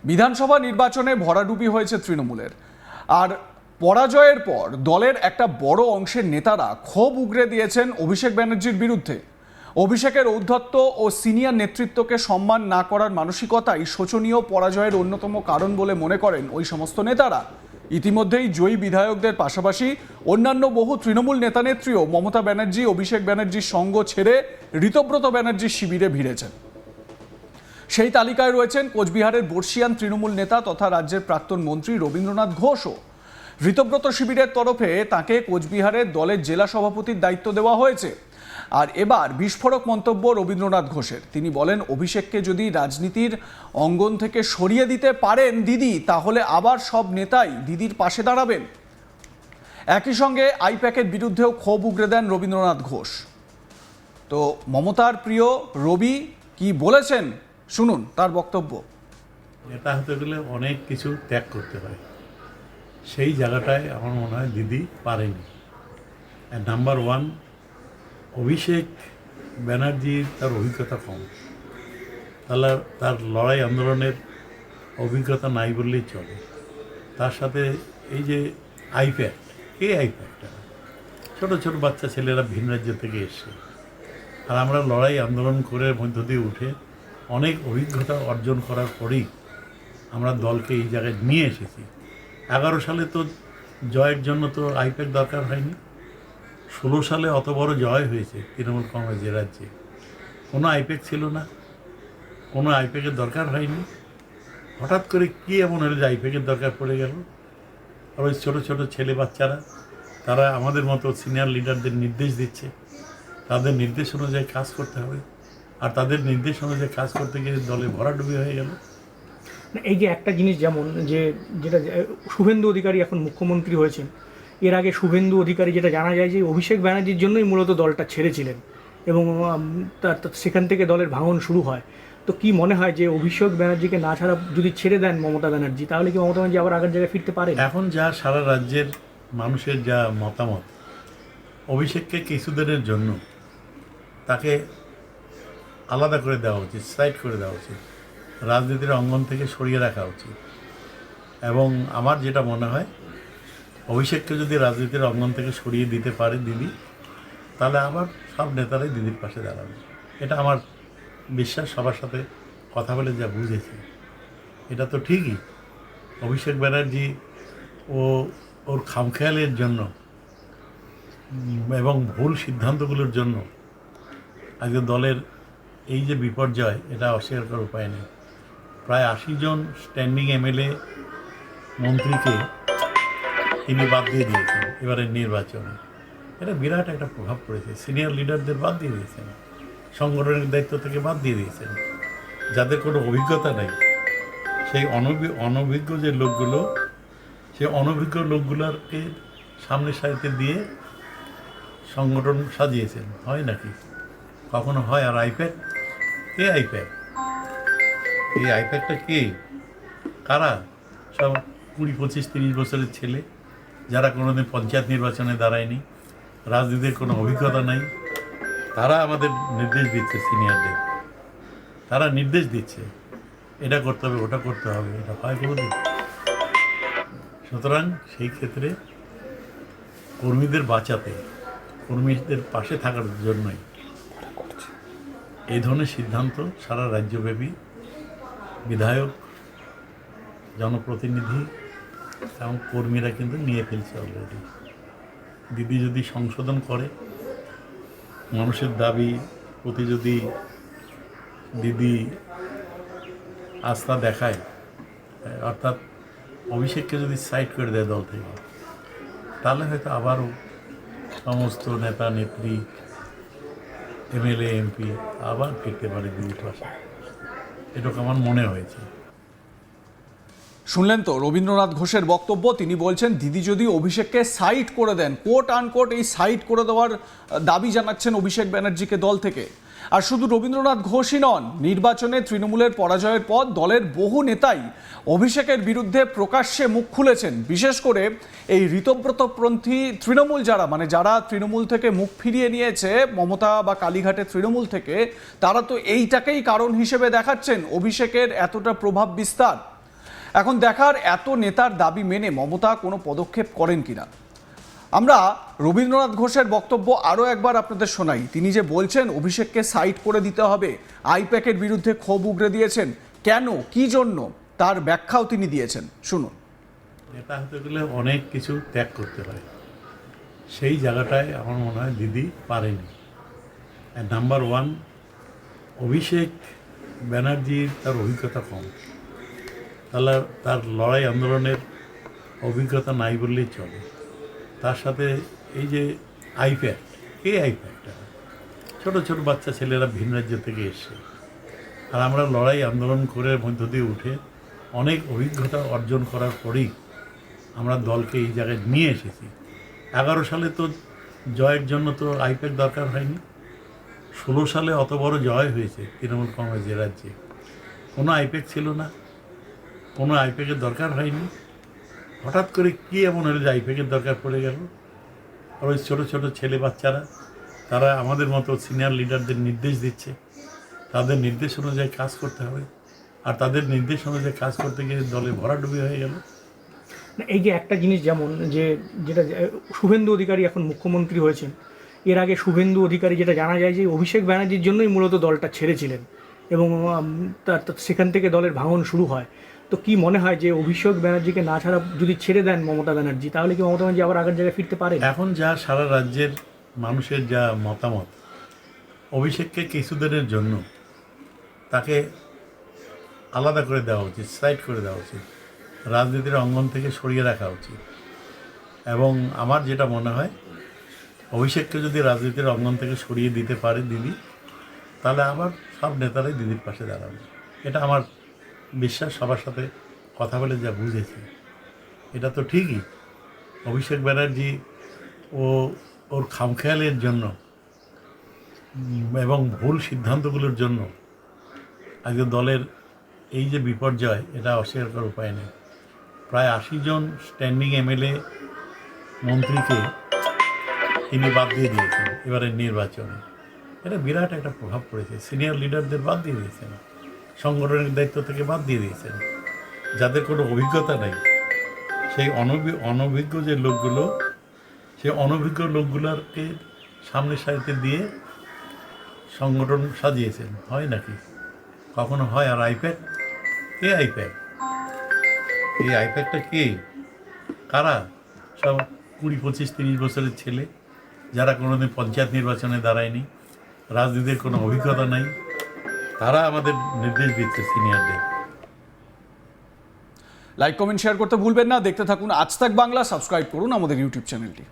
বিধানসভা নির্বাচনে ভরাডুবি হয়েছে তৃণমূলের। আর পরাজয়ের পর দলের একটা বড় অংশের নেতারা ক্ষোভ উগরে দিয়েছেন অভিষেক ব্যানার্জির বিরুদ্ধে। অভিষেকের ঔদ্ধত্য ও সিনিয়র নেতৃত্বকে সম্মান না করার মানসিকতাই শোচনীয় পরাজয়ের অন্যতম কারণ বলে মনে করেন ওই সমস্ত নেতারা। ইতিমধ্যেই জয়ী বিধায়কদের পাশাপাশি অন্যান্য বহু তৃণমূল নেতানেত্রীও মমতা ব্যানার্জি অভিষেক ব্যানার্জির সঙ্গ ছেড়ে ঋতব্রত ব্যানার্জির শিবিরে ভিড়েছেন। সেই তালিকায় রয়েছেন কোচবিহারের বর্ষিয়ান তৃণমূল নেতা তথা রাজ্যের প্রাক্তন মন্ত্রী রবীন্দ্রনাথ ঘোষও। ঋতব্রত শিবিরের তরফে তাকে কোচবিহারের দলের জেলা সভাপতির দায়িত্ব দেওয়া হয়েছে। আর এবার বিস্ফোরক মন্তব্য রবীন্দ্রনাথ ঘোষের। তিনি বলেন, অভিষেককে যদি রাজনীতির অঙ্গন থেকে সরিয়ে দিতে পারেন দিদি, তাহলে আবার সব নেতাই দিদির পাশে দাঁড়াবেন। একই সঙ্গে আইপ্যাকের বিরুদ্ধেও ক্ষোভ উগরে দেন রবীন্দ্রনাথ ঘোষ। তো মমতার প্রিয় রবি কি বলেছেন শুনুন তার বক্তব্য। নেতা হতে গেলে অনেক কিছু ত্যাগ করতে হয়, সেই জায়গাটায় আমার মনে হয় দিদি পারেনি। নাম্বার ওয়ান, অভিষেক ব্যানার্জির তার অভিজ্ঞতা কম, তাহলে তার লড়াই আন্দোলনের অভিজ্ঞতা নাই বললেই চলে। তার সাথে এই যে আইপ্যাক, এই আইপ্যাকটা ছোটো ছোটো বাচ্চা ছেলেরা ভিন রাজ্য থেকে এসছে, আর আমরা লড়াই আন্দোলন করে মধ্য দিয়ে উঠে অনেক অভিজ্ঞতা অর্জন করার পরেই আমরা দলকে এই জায়গায় নিয়ে এসেছি। 11 সালে তো জয়ের জন্য তো আইপ্যাক দরকার হয়নি। 16 সালে অত বড় জয় হয়েছে তৃণমূল কংগ্রেসের রাজ্যে, কোনো আইপ্যাক ছিল না, কোনো আইপ্যাকের দরকার হয়নি। হঠাৎ করে কী এমন হলো যে আইপ্যাকের দরকার পড়ে গেল? আর ওই ছোটো ছোটো ছেলে বাচ্চারা তারা আমাদের মতো সিনিয়র লিডারদের নির্দেশ দিচ্ছে, তাদের নির্দেশ অনুযায়ী কাজ করতে হবে, আর তাদের নির্দেশ অনুযায়ী কাজ করতে গিয়ে দলে ভরাডুবি হয়ে গেল। এই যে একটা জিনিস, যেমন যেটা শুভেন্দু অধিকারী এখন মুখ্যমন্ত্রী হয়েছেন, এর আগে শুভেন্দু অধিকারী যেটা জানা যায় যে অভিষেক ব্যানার্জির জন্যই মূলত দলটা ছেড়েছিলেন এবং সেখান থেকে দলের ভাঙন শুরু হয়। তো কি মনে হয় যে অভিষেক ব্যানার্জিকে না ছাড়া যদি ছেড়ে দেন মমতা ব্যানার্জি, তাহলে কি মমতা ব্যানার্জি আবার আগের জায়গায় ফিরতে পারে? এখন যা সারা রাজ্যের মানুষের যা মতামত, অভিষেককে কিছুদিনের জন্য তাকে আলাদা করে দেওয়া উচিত, সাইড করে দেওয়া উচিত, রাজনীতির অঙ্গন থেকে সরিয়ে রাখা উচিত। এবং আমার যেটা মনে হয়, অভিষেককে যদি রাজনীতির অঙ্গন থেকে সরিয়ে দিতে পারে দিদি, তাহলে আবার সব নেতারাই দিদির পাশে দাঁড়াবে। এটা আমার বিশ্বাস। সবার সাথে কথা বলে যা বুঝেছি, এটা তো ঠিকই। অভিষেক ব্যানার্জি ওর খামখেয়ালের জন্য এবং ভুল সিদ্ধান্তগুলোর জন্য আজকে দলের এই যে বিপর্যয়, এটা অস্বীকার করার উপায় নেই। প্রায় 80 জন স্ট্যান্ডিং এমএলএ মন্ত্রীকে তিনি বাদ দিয়ে দিয়েছেন এবারের নির্বাচনে। এটা বিরাট একটা প্রভাব পড়েছে। সিনিয়র লিডারদের বাদ দিয়ে দিয়েছেন, সংগঠনের দায়িত্ব থেকে বাদ দিয়ে দিয়েছেন। যাদের কোনো অভিজ্ঞতা নেই, সেই অনভিজ্ঞ যে লোকগুলো, সেই অনভিজ্ঞ লোকগুলোকে সামনে সারিতে দিয়ে সংগঠন সাজিয়েছেন। হয় নাকি? কখনো হয়? আর আইপ্যাক, কে আইপ্যাক? এই আইপ্যাকটা কে? কারা? সব 20, 25, 30 বছরের ছেলে, যারা কোনোদিন পঞ্চায়েত নির্বাচনে দাঁড়ায়নি, রাজনীতির কোনো অভিজ্ঞতা নাই। তারা আমাদের নির্দেশ দিচ্ছে, সিনিয়রদের তারা নির্দেশ দিচ্ছে, এটা করতে হবে, ওটা করতে হবে। এটা হয় কোনোদিন? সুতরাং সেই ক্ষেত্রে কর্মীদের বাঁচাতে, কর্মীদের পাশে থাকার জন্যই এই ধরনের সিদ্ধান্ত সারা রাজ্যব্যাপী বিধায়ক, জনপ্রতিনিধি এবং কর্মীরা কিন্তু নিয়ে ফেলছে অলরেডি। দিদি যদি সংশোধন করে, মানুষের দাবি প্রতি যদি দিদি আস্থা দেখায়, অর্থাৎ অভিষেককে যদি সাইড করে দেয় দল থেকে, তাহলে হয়তো আবারও সমস্ত নেতা নেত্রী, এমএলএ এমপি আবার ফিরতে পারে দিদির পাশে। এটুকু আমার মনে হয়েছে। শুনলেন তো রবীন্দ্রনাথ ঘোষের বক্তব্য। তিনি বলছেন, দিদি যদি অভিষেককে সাইড করে দেন, কোট আনকোট এই সাইড করে দেওয়ার দাবি জানাচ্ছেন অভিষেক ব্যানার্জিকে দল থেকে। আর শুধু রবীন্দ্রনাথ ঘোষই নন, নির্বাচনে তৃণমূলের পরাজয়ের পর দলের বহু নেতাই অভিষেকের বিরুদ্ধে প্রকাশ্যে মুখ খুলেছেন। বিশেষ করে এই ঋতব্রতপন্থী তৃণমূল যারা তৃণমূল থেকে মুখ ফিরিয়ে নিয়েছে মমতা বা কালীঘাটের তৃণমূল থেকে, তারা তো এইটাকেই কারণ হিসেবে দেখাচ্ছেন অভিষেকের এতটা প্রভাব বিস্তার। এখন দেখার এত নেতার দাবি মেনে মমতা কোনো পদক্ষেপ করেন কিনা। আমরা রবীন্দ্রনাথ ঘোষের বক্তব্য আরও একবার আপনাদের শোনাই। তিনি যে বলছেন অভিষেককে সাইড করে দিতে হবে, আইপ্যাকের বিরুদ্ধে ক্ষোভ উগরে দিয়েছেন, কেন কি জন্য তার ব্যাখ্যাও তিনি দিয়েছেন, শুনুন। এটা হতে গেলে অনেক কিছু ত্যাগ করতে হয়, সেই জায়গাটায় আমার মনে হয় দিদি পারেনি। নাম্বার ওয়ান, অভিষেক ব্যানার্জির তার অভিজ্ঞতা কম, তাহলে তার লড়াই আন্দোলনের অভিজ্ঞতা নাই বললেই চলে। তার সাথে এই যে আইপ্যাক, এই আইপ্যাকটা ছোটো ছোটো বাচ্চা ছেলেরা ভিন রাজ্য থেকে এসে, আর আমরা লড়াই আন্দোলন করে মধ্য দিয়ে উঠে অনেক অভিজ্ঞতা অর্জন করার পরেই আমরা দলকে এই জায়গায় নিয়ে এসেছি। 11 সালে তো জয়ের জন্য তো আইপ্যাক দরকার হয়নি, 16 সালে অত বড় জয় হয়েছে তৃণমূল কংগ্রেসের রাজ্যে, কোনো আইপ্যাক ছিল না, কোনো আইপ্যাকের দরকার হয়নি। হঠাৎ করে কী এমন হলো যে আইপ্যাকের দরকার পড়ে গেল? আর ওই ছোটো ছোটো ছেলে বাচ্চারা তারা আমাদের মতো সিনিয়র লিডারদের নির্দেশ দিচ্ছে, তাদের নির্দেশ অনুযায়ী কাজ করতে হবে, আর তাদের নির্দেশ অনুযায়ী কাজ করতে গিয়ে দলে ভরাডুবি হয়ে গেল। এই যে একটা জিনিস যেমন যেটা শুভেন্দু অধিকারী এখন মুখ্যমন্ত্রী হয়েছেন, এর আগে শুভেন্দু অধিকারী যেটা জানা যায় যে অভিষেক ব্যানার্জির জন্যই মূলত দলটা ছেড়েছিলেন এবং সেখান থেকে দলের ভাঙন শুরু হয়। তো কি মনে হয় যে অভিষেক ব্যানার্জিকে না ছাড়া যদি ছেড়ে দেন মমতা ব্যানার্জি, তাহলে কি মমতা ব্যানার্জি আবার আগের জায়গায় ফিরতে পারে? এখন যা সারা রাজ্যের মানুষের যা মতামত, অভিষেককে কিছুদিনের জন্য তাকে আলাদা করে দেওয়া উচিত, সাইড করে দেওয়া উচিত, রাজনীতির অঙ্গন থেকে সরিয়ে রাখা উচিত। এবং আমার যেটা মনে হয়, অভিষেককে যদি রাজনীতির অঙ্গন থেকে সরিয়ে দিতে পারে দিদি, তাহলে আবার সব নেতারাই দিদির পাশে দাঁড়াবে। এটা আমার বিশ্বাস, সবার সাথে কথা বলে যা বুঝেছি এটা তো ঠিকই। অভিষেক ব্যানার্জি ওর খামখেয়ালের জন্য এবং ভুল সিদ্ধান্তগুলোর জন্য আজকে দলের এই যে বিপর্যয়, এটা অস্বীকার করার উপায় নেই। প্রায় 80 জন স্ট্যান্ডিং এমএলএ মন্ত্রীকে তিনি বাদ দিয়ে দিয়েছেন এবারের নির্বাচনে। এটা বিরাট একটা প্রভাব পড়েছে। সিনিয়র লিডারদের বাদ দিয়ে দিয়েছেন, সংগঠনের দায়িত্ব থেকে বাদ দিয়ে দিয়েছেন, যাদের কোনো অভিজ্ঞতা নেই। সেই অনভিজ্ঞ যে লোকগুলো, সেই অনভিজ্ঞ লোকগুলোকে সামনে সারিতে দিয়ে সংগঠন সাজিয়েছেন। হয় নাকি? কখনো হয়? আর আইপ্যাক, কে আইপ্যাক? এই আইপ্যাকটা কে? কারা? সব 20, 25, 30 বছরের ছেলে, যারা কোনোদিন পঞ্চায়েত নির্বাচনে দাঁড়ায়নি, রাজনীতির কোনো অভিজ্ঞতা নাই, তারা আমাদের নির্দেশ দিচ্ছে সিনিয়রদের। লাইক কমেন্ট শেয়ার করতে ভুলবেন না। দেখতে থাকুন আজ তাক বাংলা, সাবস্ক্রাইব করুন আমাদের ইউটিউব চ্যানেলটি।